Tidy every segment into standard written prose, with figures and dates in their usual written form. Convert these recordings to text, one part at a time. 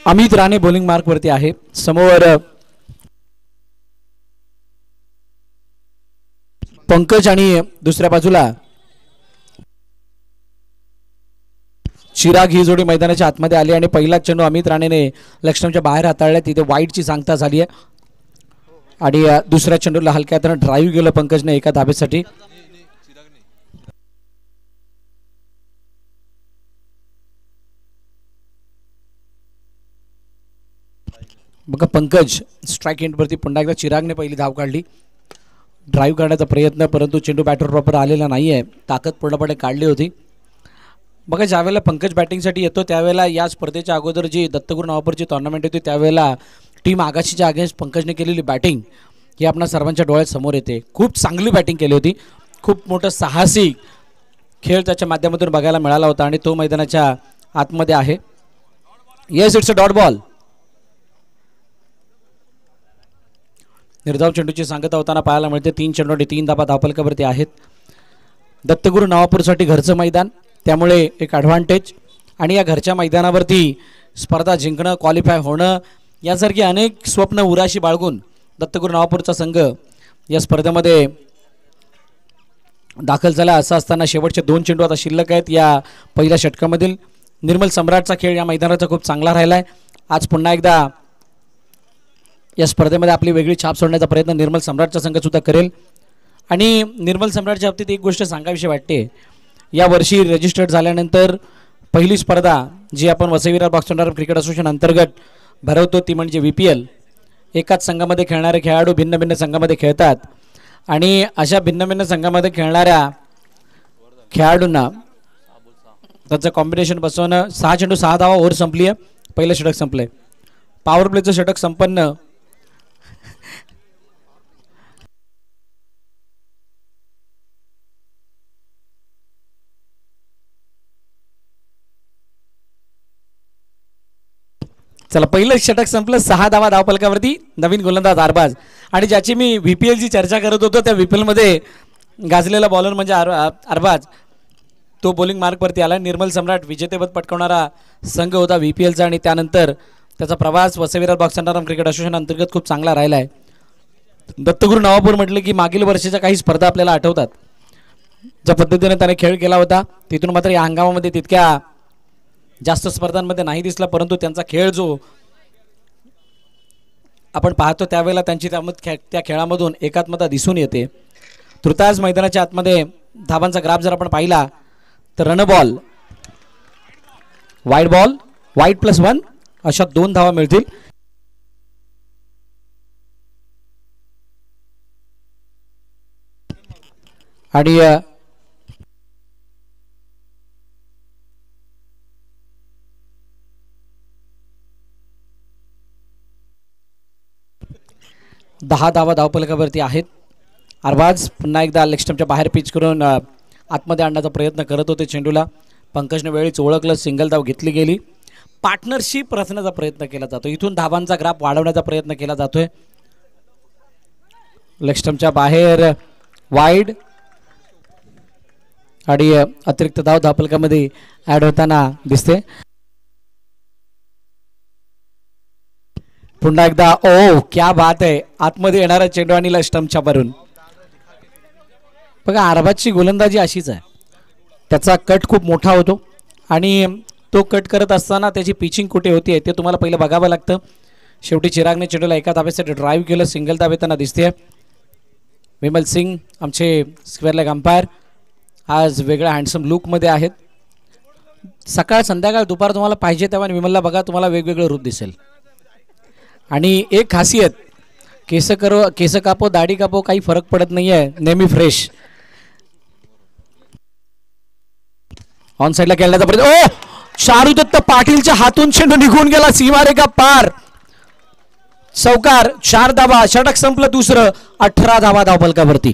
Amit Rane bowling mark वरती आहे. समोर पंकज आणि दुसऱ्या बाजूला चिराग ही जोडी मैदानाच्या आतमध्ये आली आणि पहिला चेंडू अमित राणेने लक्ष्मणच्या बाहेर हाताळला. तिथे वाईटची सांगता झाली आहे आणि दुसऱ्या चेंडूला हलक्या हाताने ड्राईव्ह केलं पंकजने एका धाब्यासाठी. बघा पंकज स्ट्राइक एंडवरती पुन्हा एकदा चिरागने पहिली धाव काढली. ड्राईव्ह करण्याचा प्रयत्न, परंतु चेंडू बॅटवर प्रॉपर आलेला नाही आहे. ताकद पूर्णपणे काढली होती. बघा ज्यावेळेला पंकज बॅटिंगसाठी येतो त्यावेळेला या स्पर्धेच्या अगोदर जी दत्तगुरू नावापूरची टुर्नामेंट होती त्यावेळेला टीम आगाशीच्या अगेन्स्ट पंकजने केलेली बॅटिंग ही आपल्या सर्वांच्या डोळ्यासमोर येते. खूप चांगली बॅटिंग केली होती. खूप मोठं साहसी खेळ त्याच्या माध्यमातून बघायला मिळाला होता आणि तो मैदानाच्या आतमध्ये आहे. Yes, it's a dot ball. निर्धाव चेंडूची सांगता होताना पाहायला मिळते. 3 चेंडूंनी 3 धाबा धावफलकावरती आहेत. दत्तगुरू नावापूरसाठी घरचं मैदान, त्यामुळे एक ॲडव्हान्टेज आणि या घरच्या मैदानावरती स्पर्धा जिंकणं, क्वालिफाय होणं यासारखी अनेक स्वप्न उराशी बाळगून दत्तगुरू नावापूरचा संघ या स्पर्धेमध्ये दाखल झाला. असं असताना शेवटचे 2 चेंडू आता शिल्लक आहेत या पहिल्या षटकामधील. निर्मल सम्राटचा खेळ या मैदानाचा खूप चांगला राहिला आहे. आज पुन्हा एकदा या स्पर्धेमध्ये आपली वेगळी छाप सोडण्याचा प्रयत्न निर्मल सम्राटचा संघ सुद्धा करेल. आणि निर्मल सम्राटच्या बाबतीत एक गोष्ट सांगावीशी वाटते. या वर्षी रजिस्टर्ड झाल्यानंतर पहिली स्पर्धा जी आपण Vasai Virar box tournament cricket association अंतर्गत भरवतो ती म्हणजे VPL. एकाच संघामध्ये खेळणारे खेळाडू भिन्न भिन्न संघामध्ये खेळतात आणि अशा भिन्न भिन्न संघामध्ये खेळणाऱ्या खेळाडूंना त्याचं कॉम्बिनेशन बसवणं. 6 चेंडू 6 धावा ओव्हर संपली आहे. पहिलं षटक संपलंय. पॉवर प्लेचं षटक संपन्न. चला पहिलं षटक संपलं. 6 धावा धावफलकावरती. नवीन गोलंदाज अरबाज आणि ज्याची मी VPLची चर्चा करत होतो त्या VPLमध्ये गाजलेला बॉलर म्हणजे अरबाज. तो बॉलिंग मार्कवरती आला. निर्मल सम्राट विजेतेपद पटकावणारा संघ होता VPLचा आणि त्यानंतर त्याचा प्रवास Vasai Virar box tournament cricket association अंतर्गत खूप चांगला राहिला आहे. दत्तगुरू नावापूर म्हटलं की मागील वर्षाच्या काही स्पर्धा आपल्याला आठवतात. ज्या पद्धतीने त्याने खेळ केला होता तिथून मात्र या हंगामामध्ये तितक्या जास्त स्पर्धांमध्ये नाही दिसला, परंतु त्यांचा खेळ जो आपण पाहतो त्यावेळेला त्यांची त्या खेळामधून एकात्मता दिसून येते. तृतीयार्ध मैदानाच्या आतमध्ये धाबांचा ग्राफ जर आपण पाहिला तर run ball, wide ball, wide +1 अशा 2 धावा मिळतील. आणि दहा धावा धावफलकावरती आहेत. अरबाज पुन्हा एकदा लेग स्टंपच्या बाहेर पिच करून आतमध्ये आणण्याचा प्रयत्न करत होते. चेंडूला पंकजने वेळीच ओळखलं. सिंगल धाव घेतली गेली. पार्टनरशिप रचण्याचा प्रयत्न केला जातो. इथून धाबांचा ग्राफ वाढवण्याचा प्रयत्न केला जातोय. लेग स्टंपच्या बाहेर वाईड आणि अतिरिक्त धाव धावफलकामध्ये ऍड होताना दिसते. पुन्हा एकदा ओ क्या बात आहे. आतमध्ये येणारा चेंडू आणि स्टंपच्या भरून. बघा अरबाजची गोलंदाजी अशीच आहे. त्याचा कट खूप मोठा होतो आणि तो कट करत असताना त्याची पिचिंग कुठे होती ते तुम्हाला पहिलं बघावं लागतं. शेवटी चिरागने चेंडूला एका धाब्यासाठी ड्राईव्ह केलं. सिंगल धाव येताना दिसते. विमल सिंग आमचे स्क्वेअर लेग अंपायर आज वेगळ्या हँडसम लुकमध्ये आहेत. सकाळ संध्याकाळ दुपार तुम्हाला पाहिजे तेव्हा विमलला बघा, तुम्हाला वेगवेगळं रूप दिसेल. आणि एक खासियत, केस कापो दाढी कापो काही फरक पडत नाही आहे, नेहमी फ्रेश. ऑन साईडला खेळण्याचा प्रयत्न. ओ शारुदत्त पाटीलच्या हातून चेंडू निघून गेला सीमारेखा पार. चौकार. 4 धावा. षटक संपलं दुसरं. 18 धावा धावफलकावरती.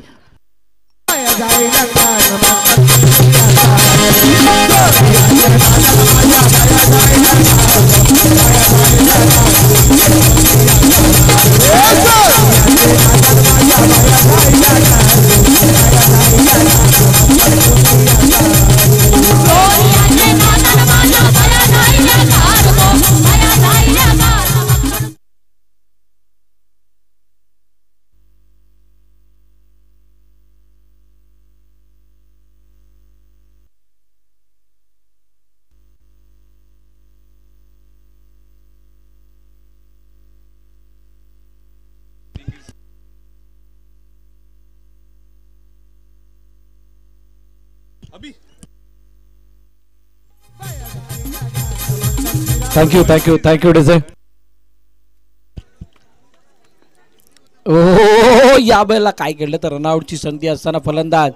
Thank you DJ. ओ या वेळेला काय केलं तर रनआउटची संधी असताना फलंदाज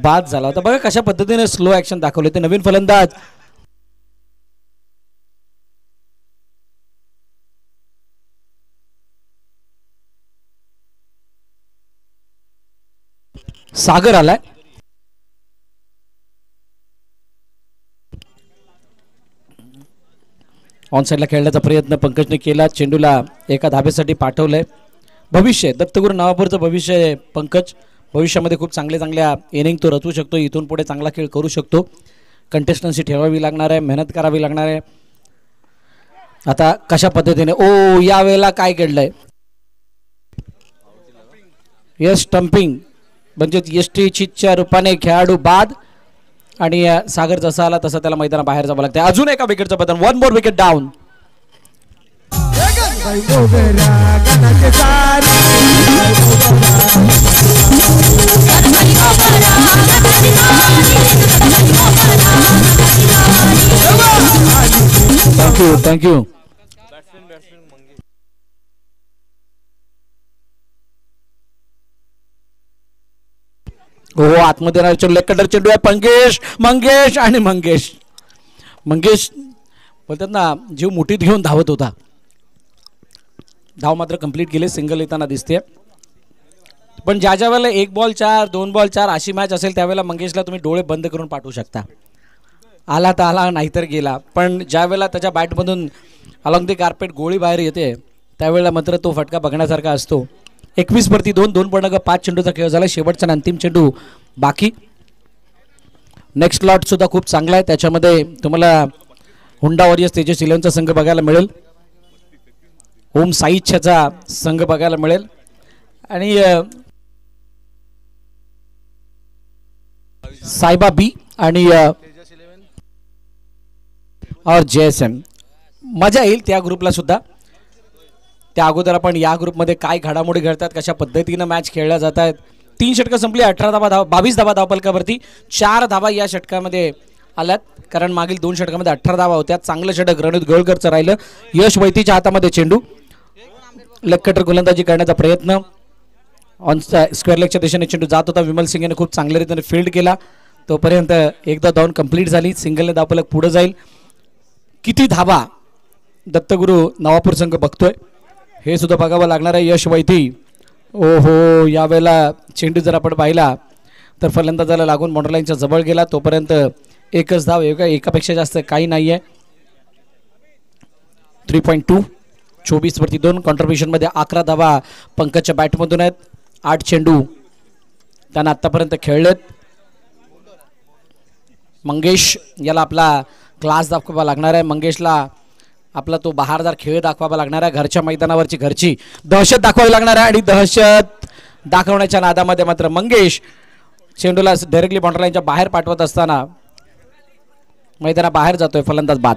बाद झाला होता. बघा कशा पद्धतीने स्लो ऍक्शन दाखवले ते नवीन फलंदाज. सागर आलाय. ऑन साईडला खेळण्याचा प्रयत्न पंकजने केला. चेंडूला एका धाब्यासाठी पाठवलंय. भविष्य दत्तगुरू नवापूरचं भविष्य पंकज. भविष्यामध्ये खूप चांगल्या इनिंग तो रचू शकतो. इथून पुढे चांगला खेळ करू शकतो. कंटेस्टन्सी ठेवावी लागणार आहे, मेहनत करावी लागणार आहे. आता कशा पद्धतीने ओ या वेळेला काय घडलंय. यस स्टंपिंग म्हणजे एसटी चितच्या रूपाने खेळाडू बाद. आणि सागर जसा आला तसा त्याला मैदाना बाहेर जावं लागतं. अजून एका विकेटचं बदल. One more wicket down. Thank you. हो आतमध्ये लेग कटर चेंडू आहे. मंगेश आणि मंगेश बोलतात ना जीव मुठीत घेऊन धावत होता. धाव मात्र कंप्लीट केले. सिंगल येताना दिसते. पण ज्या वेळेला 1 बॉल 4 2 बॉल 4 अशी मॅच असेल त्यावेळेला मंगेशला तुम्ही डोळे बंद करून पाठवू शकता. आला तर आला नाहीतर गेला. पण ज्या वेळेला त्याच्या बॅटमधून अलॉंग द कार्पेट गोळी बाहेर येते त्यावेळेला मात्र तो फटका बघण्यासारखा असतो. 21-2 2.5 चेंडूचा खेळ झाला. शेवटचा अंतिम चेंडू बाकी. नेक्स्ट लॉट सुद्धा खूप चांगला आहे. त्याच्यामध्ये तुम्हाला हुंडा वॉरियर्स तेजस 11चा संघ बघायला मिळेल. ओम साई इच्छाचा संघ बघायला मिळेल. आणि सायबा बी आणि और JSM मजा येईल त्या ग्रुपला सुद्धा. त्या अगोदर आपण या ग्रुपमध्ये काय घडामोडी घडतात, कशा पद्धतीनं मॅच खेळल्या जात आहेत. 3 षटकं संपली. 22 धावा धावपलकावरती. 4 धावा या षटकामध्ये आल्यात. कारण मागील 2 षटकामध्ये 18 धावा होत्या. चांगलं षटक रणजित गवळकरचं राहिलं. यश वैतीच्या हातामध्ये चेंडू. लेग कटर गोलंदाजी करण्याचा प्रयत्न. ऑन स्क्वेअर लेगच्या दिशेने चेंडू जात होता. विमल सिंगने खूप चांगल्या रीतीने फील्ड केला. तोपर्यंत एकदा धावून कंप्लीट झाली. सिंगलने धावपलक पुढे जाईल. किती धावा दत्तगुरू नवापूर संघ बघतोय हे सुद्धा बघावं लागणार आहे. यश वैती ओहो यावेळेला चेंडू जर आपण पाहिला तर फलंदाजाला लागून बॉर्डरलाईनच्या जवळ गेला. तोपर्यंत एकच धाव. एकापेक्षा जास्त काही नाही आहे. 3.2 24-2 कॉन्ट्रीब्युशनमध्ये 11 धावा पंकजच्या बॅटमधून आहेत. 8 चेंडू त्यांना आत्तापर्यंत खेळलेत. मंगेश याला आपला क्लास दाखवावा लागणार आहे. मंगेशला आपला तो बहारदार खेळ दाखवावा लागणार आहे. घरच्या मैदानावरची घरची दहशत दाखवावी लागणार आहे. आणि दहशत दाखवण्याच्या नादामध्ये मात्र मंगेश चेंडूला डायरेक्टली बॉर्डरलाईनच्या बाहेर पाठवत असताना मैदानाबाहेर जातोय. फलंदाज बाद.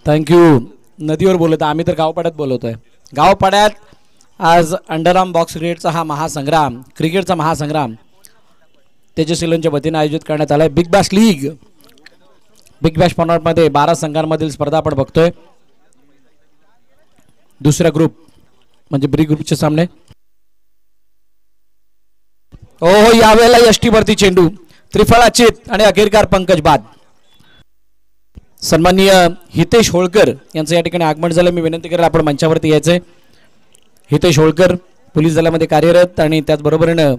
थँक्यू. नदीवर बोलत आम्ही तर गावपाड्यात बोलवतोय. गावपाड्यात आज अंडरआर्म बॉक्स क्रिकेटचा हा महासंग्राम, क्रिकेटचा महासंग्राम तेजस इलेव्हनच्या वतीने आयोजित करण्यात आलाय. Big bash league, big bash फॉर्मॅटमध्ये 12 संघांमधील स्पर्धा आपण बघतोय. दुसरा ग्रुप म्हणजे ब्री ग्रुपचे सामने. हो यावेळेला यष्टी वरती चेंडू. त्रिफळाचित आणि अखेरकार पंकज बाद. सन्माननीय हितेश होळकर यांचं या ठिकाणी आगमन झालं. मी विनंती करेन आपण मंचावरती यायचंय. हितेश होळकर पोलीस दलामध्ये कार्यरत आणि त्याचबरोबरीनं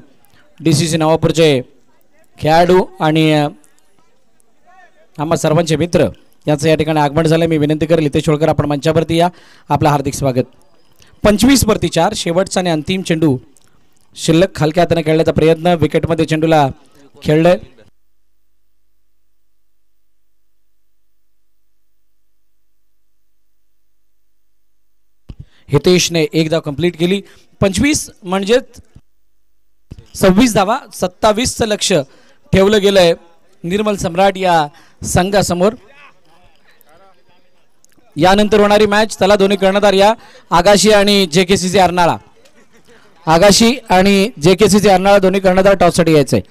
DCC नवापूरचे खेळाडू आणि आम्हा सर्वांचे मित्र यांचं या ठिकाणी आगमन झालं. मी विनंती करेल हितेश होळकर आपण मंचावरती या. आपलं हार्दिक स्वागत. 25-4 शेवटचा आणि अंतिम चेंडू शिल्लक हलक्या हाताने खेळण्याचा प्रयत्न. विकेटमध्ये चेंडूला खेळलंय. हितेशने एक धाव कंप्लीट केली. 25 म्हणजे 26 धावा, 27चं लक्ष ठेवलं गेलंय निर्मल सम्राट या संघासमोर. यानंतर होणारी मॅच त्याला दोन्ही कर्णधार या आगाशी आणि JKCC अर्नाळा. आगाशी आणि JKCC अर्नाळा दोन्ही कर्णधार टॉससाठी यायचे.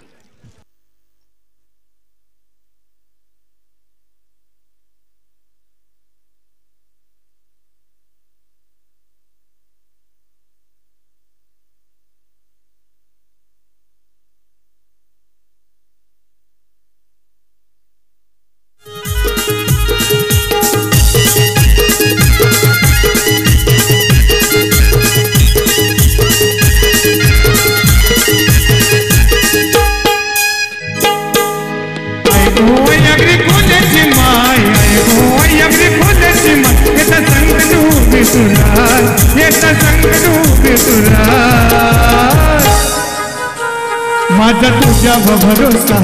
माझा तुझ्यावर भरोसा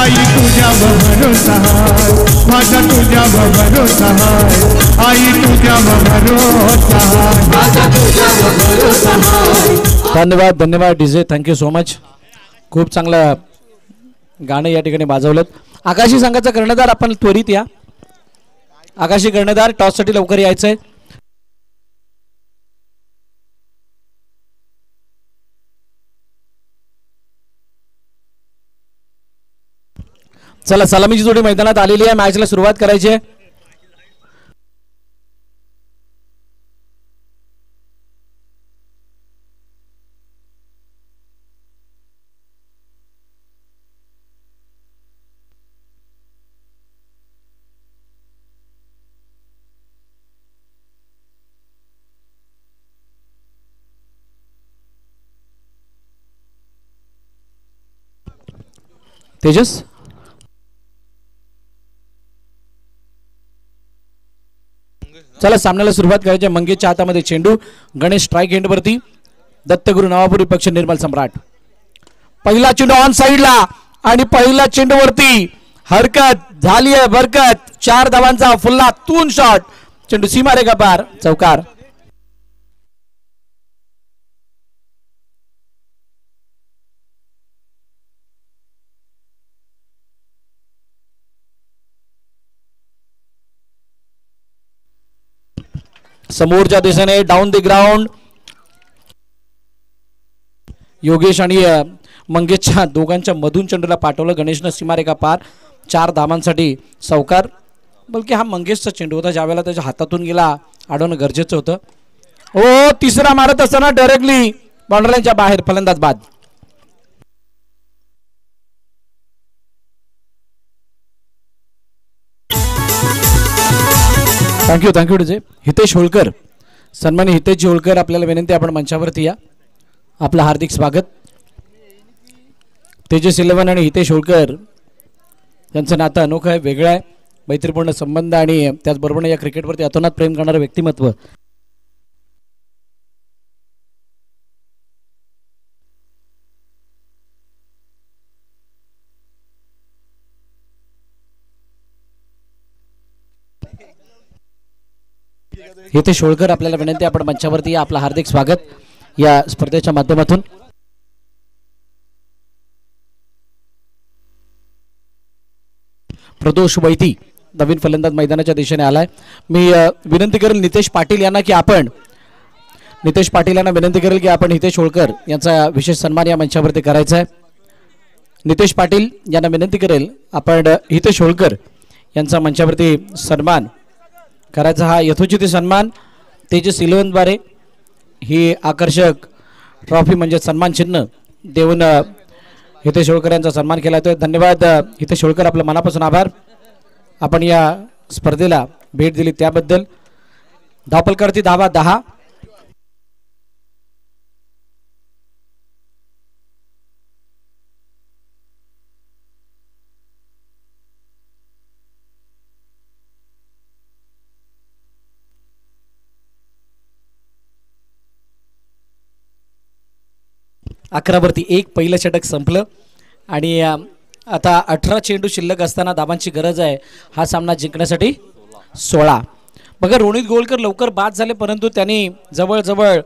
आई, तुझ्यावर भरोसा माझा तुझ्यावर भरोसा आई, तुझ्यावर भरोसा. धन्यवाद धन्यवाद डीजे, थँक्यू सो मच. खूप चांगलं गाणं या ठिकाणी वाजवलं. आकाशी संघाचा कर्णधार आपण त्वरित या. आकाशी कर्णधार टॉससाठी लवकर यायचंय. चला सलामीची जोडी मैदानात आलेली आहे. मॅचला सुरुवात करायची आहे. तेजस चला सामन्याला सुरुवात करायची. मंगेशच्या हातामध्ये चेंडू. गणेश स्ट्राईक एंडवरती. दत्तगुरु नवापूर विपक्ष निर्मल सम्राट. पहिला चेंडू ऑन साइडला आणि पहिल्या चेंडूवरती हरकत झाली आहे बरकत. 4 धावांचा फुल्लातून शॉट. चेंडू सीमारेखा पार, चौकार. समोरच्या दिशेने डाऊन द ग्राउंड योगेश आणि मंगेशच्या दोघांच्या मधून चेंडूला पाठवलं. गणेशनं सीमारेखा पार. 4 धावांसाठी चौकार. बलकी हा मंगेशचा चेंडू होता, ज्यावेळेला त्याच्या हातातून गेला अडवणं गरजेचं होतं. ओ तिसरा मारत असताना डायरेक्टली बाउंड्रीच्या बाहेर, फलंदाज बाद. Thank you thank you DJ. Hitesh Holkar, सन्मानी हितेश होळकर आपल्याला विनंती, आपण मंचावरती या. आपलं हार्दिक स्वागत. तेजस 11 आणि हितेश होळकर यांचं नातं अनोखं आहे, वेगळं आहे. मैत्रीपूर्ण संबंध आणि त्याचबरोबर या क्रिकेटवरती अतोनात प्रेम करणारं व्यक्तिमत्व. हितेश होळकर आपल्याला विनंती, आपण मंचावरती या. आपलं हार्दिक स्वागत या स्पर्धेच्या माध्यमातून. प्रदोष वैती नवीन फलंदाज मैदानाच्या दिशेने आलाय. मी विनंती करेल नितेश पाटील यांना की आपण हितेश होळकर यांचा विशेष सन्मान या मंचावरती करायचा आहे. नितेश पाटील यांना विनंती करेल आपण हितेश होळकर यांचा मंचावरती सन्मान करायचा. हा यथोचित सन्मान तेजस 11 द्वारे ही आकर्षक ट्रॉफी म्हणजे सन्मान चिन्ह देऊन हितेश होळकर यांचा सन्मान केला जातोय. धन्यवाद हितेश होळकर, आपलं मनापासून आभार. आपण या स्पर्धेला भेट दिली त्याबद्दल. धावपलकावरती धावा 10. अकरावरती 1 पहिलं षटक संपलं आणि आता 18 चेंडू शिल्लक असताना धावांची गरज आहे हा सामना जिंकण्यासाठी. 16 बघा रोनित गोलकर लवकर बाद झाले, परंतु त्यांनी जवळजवळ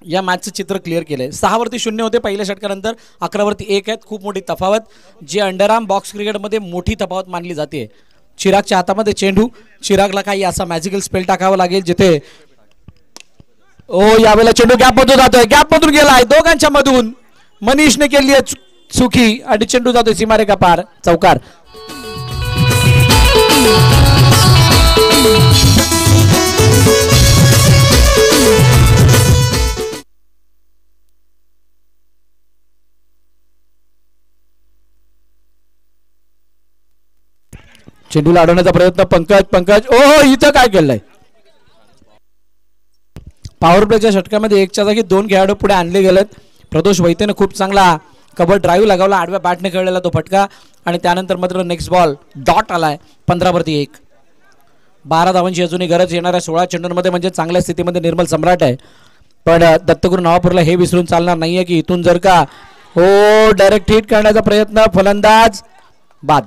या मॅचचं चित्र क्लिअर केलंय. 6वरती 0 होते पहिल्या षटकानंतर, 11वरती 1 आहेत. खूप मोठी तफावत, जी अंडरआर्म बॉक्स क्रिकेटमध्ये मोठी तफावत मानली जाते. चिरागच्या हातामध्ये चेंडू, चिरागला काही असा मॅजिकल स्पेल टाकावा लागेल जिथे यावेळेला चेंडू गॅपमधून जातोय, गॅपमधून गेलाय दोघांच्या मधून, मनीषने केली आहे चुकी आणि चेंडू जातोय सीमारेखा पार, चौकार. चेंडूला अडवण्याचा प्रयत्न, पंकज इथं काय केलंय. पॉवर प्लेच्या षटकामध्ये 1च्या जागी 2 खेळाडू पुढे आणले गेलेत. प्रदोष वैद्यने खूप चांगला कव्हर ड्राईव्ह लगावला, आडव्या बॅटने खेळलेला तो फटका आणि त्यानंतर मात्र नेक्स्ट बॉल डॉट आलाय. 15वरती 1. 12 धावांची अजूनही गरज येणाऱ्या 16 चेंडूंमध्ये, म्हणजे चांगल्या स्थितीमध्ये निर्मल सम्राट आहे. पण दत्तगुरू नवापूरला हे विसरून चालणार नाहीये की इथून जर का डायरेक्ट हिट करण्याचा प्रयत्न, फलंदाज बाद.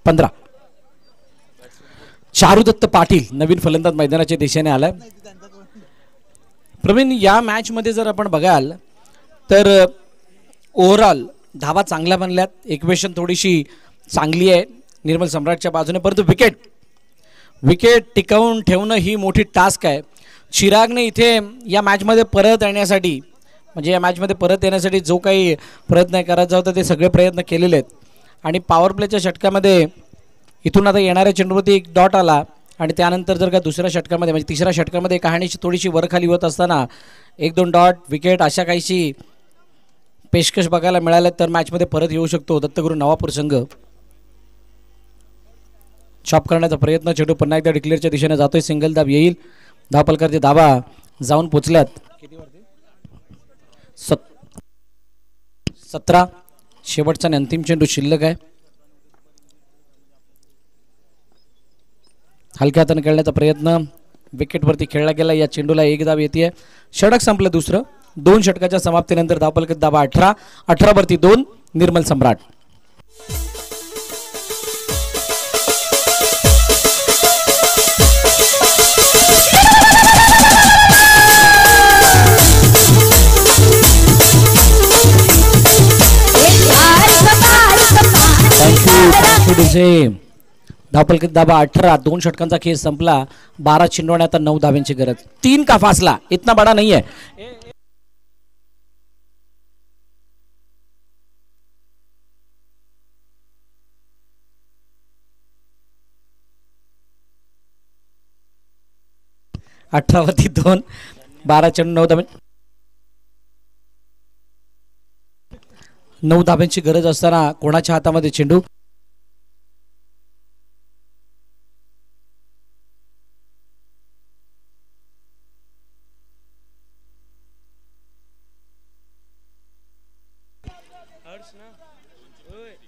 पंधरा. चारुदत्त पाटील नवीन फलंदाज मैदानाच्या दिशेने आलाय. प्रवीण, या मॅच मध्ये जर आपण बघाल तर ओव्हरऑल धावा चांगल्या बनल्यात, इक्वेशन थोडीशी चांगली आहे निर्मल सम्राटच्या बाजूने, परंतु विकेट टिकवून ठेवणं ही मोठी टास्क आहे. चिरागने इथे या मॅचमध्ये परत येण्यासाठी, म्हणजे या मॅचमध्ये परत येण्यासाठी जो काही प्रयत्न करायचा होता ते सगळे प्रयत्न केलेले आहेत. आणि पॉवर प्लेच्या षटकामध्ये इथून आता येणाऱ्या चेंडूवरती 1 डॉट आला आणि त्यानंतर जर का दुसऱ्या षटकामध्ये, म्हणजे तिसऱ्या षटकामध्ये कहाणीची थोडीशी वरखाली होत असताना 1-2 डॉट, विकेट अशा काहीशी पेशकश बघायला मिळाल्या तर मॅचमध्ये परत येऊ शकतो दत्तगुरू नवापूर संघ. चॉप करण्याचा प्रयत्न, चेंडू पुन्हा एकदा डिक्लेअरच्या दिशेने जातोय, सिंगल धाव येईल. धावपलकारचे धावा जाऊन पोचल्यात. 17. शेवटचा आणि अंतिम चेंडू शिल्लक आहे. हलक्या हाताने खेळण्याचा प्रयत्न, विकेटवरती खेळला गेला. या चेंडूला 1 धाव येते. षटक संपलं दुसरं. 2 षटकाच्या समाप्तीनंतर धावपलक धावा 18. 18वरती 2 निर्मल सम्राट. धावपलक धावा 18. 2 षटकांचा खेळ संपला. 12 चेंडू आणि आता 9 धाव्यांची गरज. 3 का फासला, इतना बडा नहीं है. 18वरती 2. 12 चेंडू 9 धाव्या. 9 धाब्यांची गरज असताना कोणाच्या हातामध्ये चेंडू.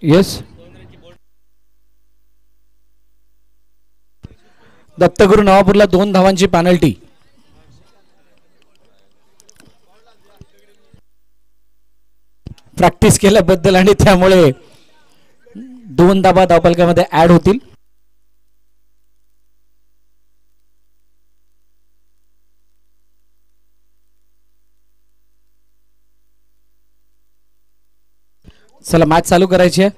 येस, दत्तगुरू नवापूरला 2 धावांची पेनल्टी. प्रॅक्टिस केल्याबद्दल आणि त्यामुळे 2 धावा धावपलकामध्ये ऍड होतील. चला मॅच चालू करायची आहे.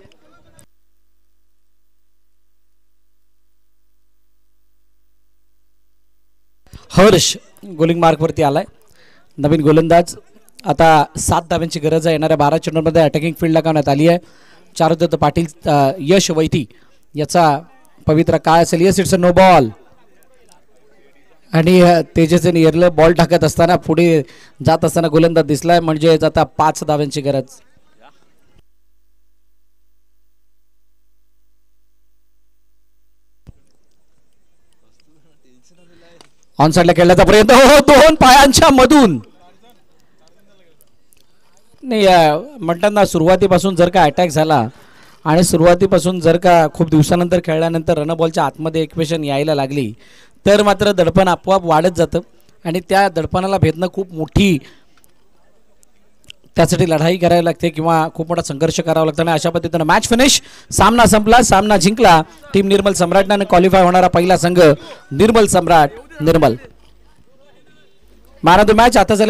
हर्ष गोलिंग मार्क वरती आलाय, नवीन गोलंदाज. आता 7 धाव्यांची गरज आहे. येणाऱ्या 12 चेंडूंमध्ये अटॅकिंग फील्ड करण्यात आली आहे. चारुदत्त पाटील, यश वैती याचा पवित्र काय असेल. Yes, it's a no ball. आणि तेजस्वी एरलं बॉल टाकत असताना पुढे जात असताना गोलंदाज दिसलाय, म्हणजे आता 5 धाव्यांची गरज. ऑन साइडला खेळण्याचा प्रयत्न, 2 पायांच्या मधून. नाही म्हणतात ना, सुरुवातीपासून जर का अटॅक झाला आणि सुरुवातीपासून जर का खूप दिवसानंतर खेळल्यानंतर रनबॉलच्या आतमध्ये इक्वेशन यायला लागली तर मात्र दडपण आपोआप वाढत जातं आणि त्या दडपणाला भेदणं खूप मोठी त्यासाठी लढाई करावी लागते किंवा खूप मोठा संघर्ष करावा लागतो आणि अशा पद्धतीनं मॅच फिनिश. सामना संपला, सामना जिंकला टीम निर्मल सम्राटने. क्वालिफाय होणारा पहिला संघ निर्मल सम्राट निर्मल. मॅन ऑफ द मॅच आता झाले